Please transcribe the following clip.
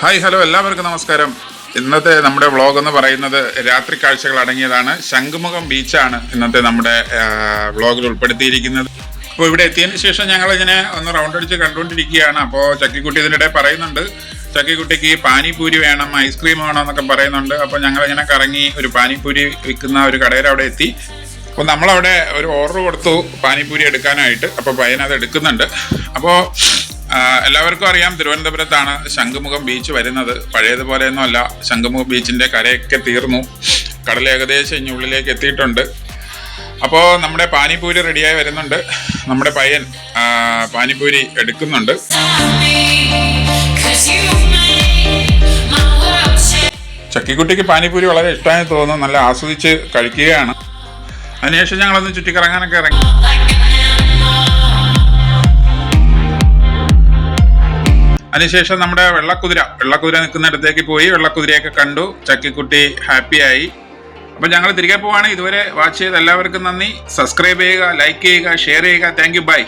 Hi hello എല്ലാവർക്കും നമസ്കാരം. ഇന്നത്തെ നമ്മുടെ വ്ളോഗ് എന്ന് പറയുന്നത് രാത്രി കാഴ്ചകൾ അടങ്ങിയതാണ്. ശംഖുമുഖം ബീച്ചാണ് ഇന്നത്തെ നമ്മുടെ വ്ളോഗിൽ ഉൾപ്പെടുത്തിയിരിക്കുന്നത്. അപ്പോൾ ഇവിടെ എത്തിയതിന് ശേഷം ഞങ്ങളിങ്ങനെ ഒന്ന് റൗണ്ട് അടിച്ച് കണ്ടുകൊണ്ടിരിക്കുകയാണ്. അപ്പോൾ ചക്കിക്കുട്ടി ഇതിനിടെ പറയുന്നുണ്ട്, ചക്കിക്കുട്ടിക്ക് പാനിപൂരി വേണം, ഐസ്ക്രീം വേണം എന്നൊക്കെ പറയുന്നുണ്ട്. അപ്പോൾ ഞങ്ങളിങ്ങനെ കറങ്ങി ഒരു പാനിപൂരി വിൽക്കുന്ന ഒരു കടയിൽ അവിടെ എത്തി. അപ്പോൾ നമ്മളവിടെ ഒരു ഓർഡർ കൊടുത്തു പാനിപൂരി എടുക്കാനായിട്ട്. അപ്പോൾ പയ്യൻ അത് എടുക്കുന്നുണ്ട്. അപ്പോൾ എല്ലാവർക്കും അറിയാം, തിരുവനന്തപുരത്താണ് ശംഖുമുഖം ബീച്ച് വരുന്നത്. പഴയതുപോലെയൊന്നും അല്ല, ശംഖുമുഖം ബീച്ചിൻ്റെ കരയൊക്കെ തീർന്നു, കടൽ ഏകദേശം ഇനി ഉള്ളിലേക്ക് എത്തിയിട്ടുണ്ട്. അപ്പോൾ നമ്മുടെ പാനിപൂരി റെഡിയായി വരുന്നുണ്ട്. നമ്മുടെ പയ്യൻ പാനിപൂരി എടുക്കുന്നുണ്ട്. ചക്കിക്കുട്ടിക്ക് പാനിപൂരി വളരെ ഇഷ്ടമായി തോന്നുന്നു, നല്ല ആസ്വദിച്ച് കഴിക്കുകയാണ്. അതിനുശേഷം ഞങ്ങളൊന്ന് ചുറ്റിക്കറങ്ങാനൊക്കെ ഇറങ്ങി. അതിനുശേഷം നമ്മുടെ വെള്ളക്കുതിര നിൽക്കുന്നിടത്തേക്ക് പോയി വെള്ളക്കുതിരയൊക്കെ കണ്ടു. ചക്കിക്കുട്ടി ഹാപ്പിയായി. അപ്പം ഞങ്ങൾ തിരികെ പോവാണ്. ഇതുവരെ വാച്ച് ചെയ്ത എല്ലാവർക്കും നന്ദി. സബ്സ്ക്രൈബ് ചെയ്യുക, ലൈക്ക് ചെയ്യുക, ഷെയർ ചെയ്യുക. Thank you, by.